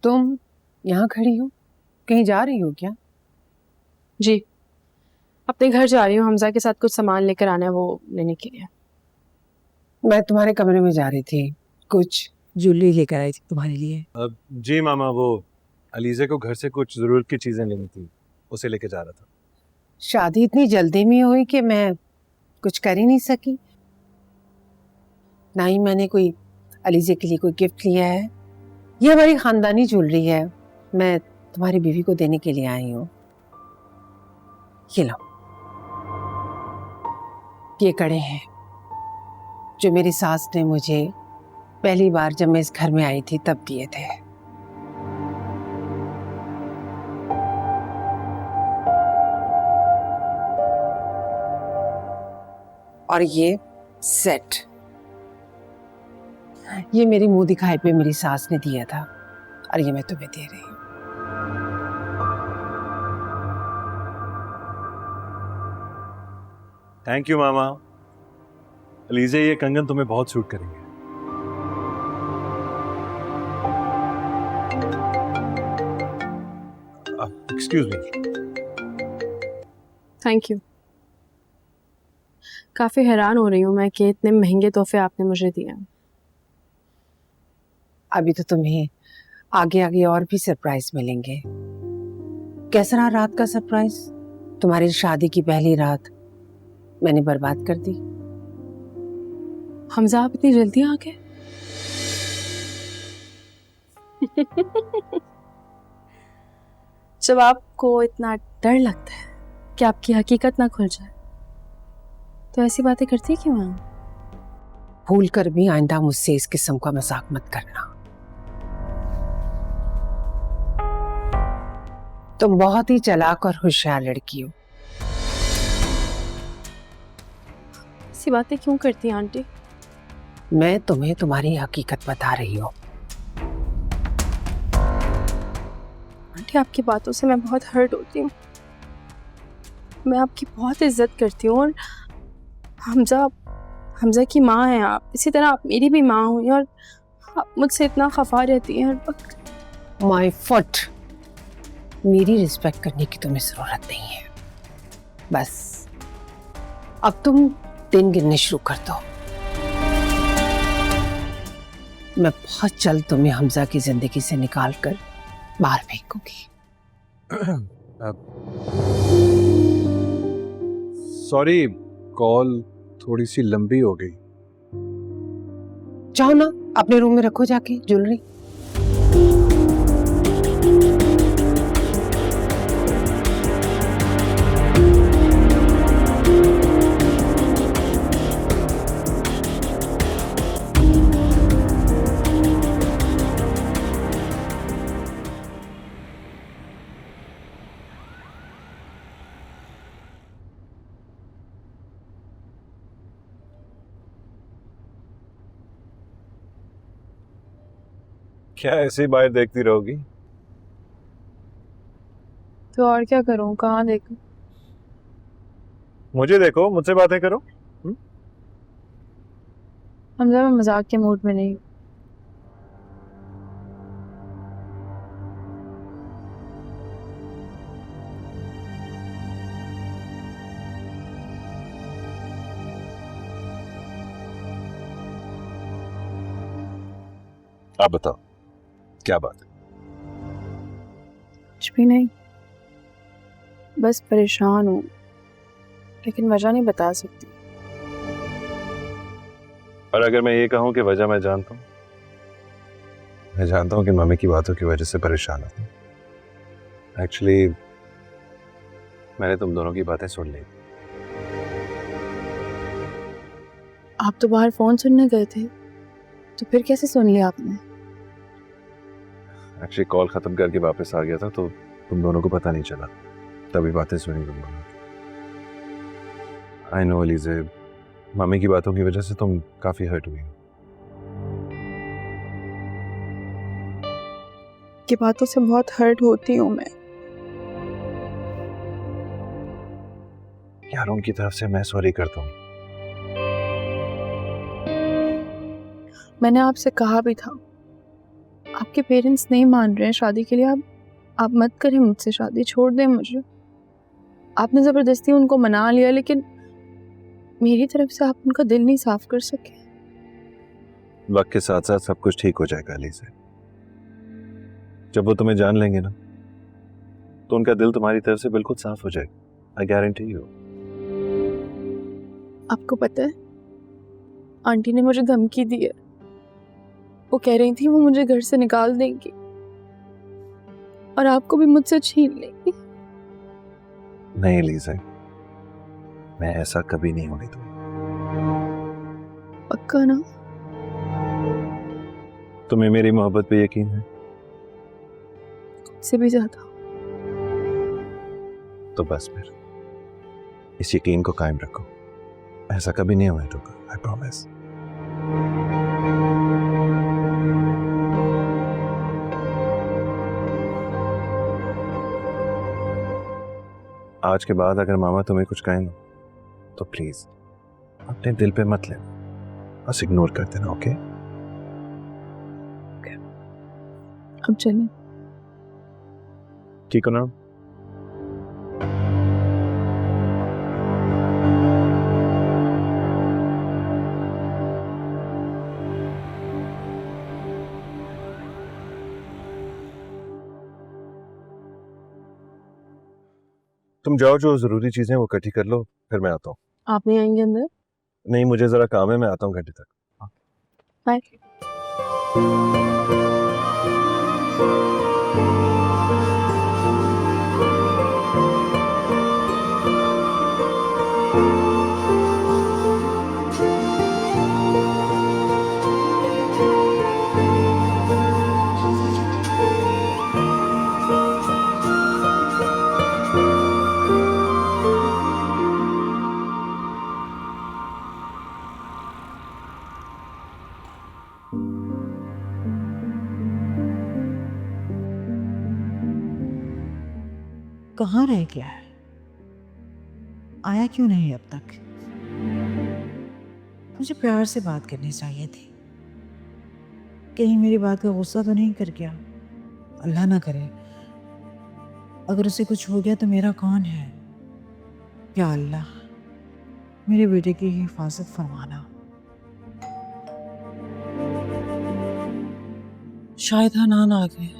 तुम यहाँ खड़ी हो, कहीं जा रही हो क्या? जी, अपने घर जा रही हूँ। हमजा के साथ कुछ सामान लेकर आना है, वो लेने के लिए। मैं तुम्हारे कमरे में जा रही थी, कुछ ज्वेलरी लेकर आई थी तुम्हारे लिए। जी मामा, वो अलीज़े को घर से कुछ जरूरत की चीजें लेनी थी, उसे लेके जा रहा था। शादी इतनी जल्दी में हुई कि मैं कुछ कर ही नहीं सकी। ना ही मैंने कोई अलीज़े के लिए कोई गिफ्ट लिया है। ये हमारी खानदानी ज्वेलरी है, मैं तुम्हारी बीवी को देने के लिए आई हूँ। ये लो, ये कड़े हैं जो मेरी सास ने मुझे पहली बार जब मैं इस घर में आई थी तब दिए थे। और ये सेट, ये मेरी मुंह दिखाई पे मेरी सास ने दिया था और ये मैं तुम्हें दे रही हूँ। थैंक यू मामा। अलीज़े, ये कंगन तुम्हें बहुत सूट करेंगे। Excuse me. Thank you. काफ़ी हैरान हो रही हूँ मैं कि इतने महंगे तोहफे आपने मुझे दिए हैं। अभी तो तुम्हें आगे आगे और भी सरप्राइज मिलेंगे। कैसा रहा रात का सरप्राइज? तुम्हारी शादी की पहली रात मैंने बर्बाद कर दी। हमजा, आप इतनी जल्दी आ गए? जब आपको इतना डर लगता है कि आपकी हकीकत ना खुल जाए तो ऐसी बातें करती क्यों हैं? भूल कर भी आइंदा मुझसे इस किस्म का मजाक मत करना। तुम बहुत ही चालाक और होशियार लड़की हो। ऐसी बातें क्यों करती हैं आंटी? मैं तुम्हें तुम्हारी हकीकत बता रही हूँ। आंटी, आपकी बातों से मैं बहुत हर्ट होती हूँ। मैं आपकी बहुत इज्जत करती हूँ और हमजा की माँ हैं आप, इसी तरह आप मेरी भी माँ हुई और आप मुझसे इतना खफा रहती हैं हर वक्त। माय फुट, मेरी रिस्पेक्ट करने की तुम्हें जरूरत नहीं है। बस अब तुम दिन गिनने शुरू कर दो। मैं बहुत जल्द तुम्हें हमजा की जिंदगी से निकाल कर बाहर फेंकूंगी। सॉरी, कॉल थोड़ी सी लंबी हो गई। जाओ ना, अपने रूम में रखो जाके ज्वेलरी। क्या ऐसे ही बाहर देखती रहोगी? तो और क्या करूँ, कहाँ देखूँ? मुझे देखो, मुझसे बातें करो। हमजा, मैं मजाक के मूड में नहीं हूँ। आप बताओ, क्या बात है? कुछ भी नहीं, बस परेशान हूँ, लेकिन वजह नहीं बता सकती। और अगर मैं ये कहूं कि वजह मैं जानता हूं, मैं जानता हूं कि मम्मी की बातों की वजह से परेशान हूं। एक्चुअली मैंने तुम दोनों की बातें सुन ली। आप तो बाहर फोन सुनने गए थे, तो फिर कैसे सुन लिया आपने? एक्चुअली कॉल खत्म करके वापस आ गया था, तो तुम दोनों को पता नहीं चला, तभी बातें सुनी तुम दोनों। आई नो अलीज़े, मम्मी की बातों की वजह से तुम काफी हर्ट हुई हो। की बातों से बहुत हर्ट होती हूँ मैं। यार, उनकी तरफ से मैं सॉरी करता हूँ। मैंने आपसे कहा भी था आपके पेरेंट्स नहीं मान रहे हैं शादी के लिए, आप मत करें मुझसे शादी, छोड़ दें मुझे। आपने ज़बरदस्ती उनको मना लिया, लेकिन मेरी तरफ से आप उनका दिल नहीं साफ कर सके। वक्त के साथ साथ सब कुछ ठीक हो जाएगा अली से। जब वो तुम्हें जान लेंगे ना तो उनका दिल तुम्हारी तरफ से बिल्कुल साफ हो जाएगा। I guarantee you. आपको पता है, आंटी ने मुझे धमकी दी है। वो कह रही थी वो मुझे घर से निकाल देंगी और आपको भी मुझसे छीन लेंगी। नहीं एलिज़ा, मैं ऐसा कभी नहीं होने दूंगा। पक्का ना? तुम्हें मेरी मोहब्बत पे यकीन है? से भी ज्यादा। तो बस फिर इस यकीन को कायम रखो। ऐसा कभी नहीं होने दूंगा, आई प्रॉमिस। आज के बाद अगर मामा तुम्हें कुछ कहें ना तो प्लीज अपने दिल पे मत लेना, बस इग्नोर कर देना। ओके? अब चलें। ठीक हो ना? तुम जाओ, जो जरूरी चीजें वो इकट्ठी कर लो, फिर मैं आता हूँ। आप नहीं आएंगे अंदर? नहीं, मुझे जरा काम है, मैं आता हूँ घंटे तक। बाय। कहाँ रह गया है? आया क्यों नहीं अब तक? मुझे प्यार से बात करनी चाहिए थी। कहीं मेरी बात का गुस्सा तो नहीं कर गया? अल्लाह ना करे, अगर उसे कुछ हो गया तो मेरा कौन है? या अल्लाह, मेरे बेटे की हिफाजत फरमाना। शायद हनान आ गए।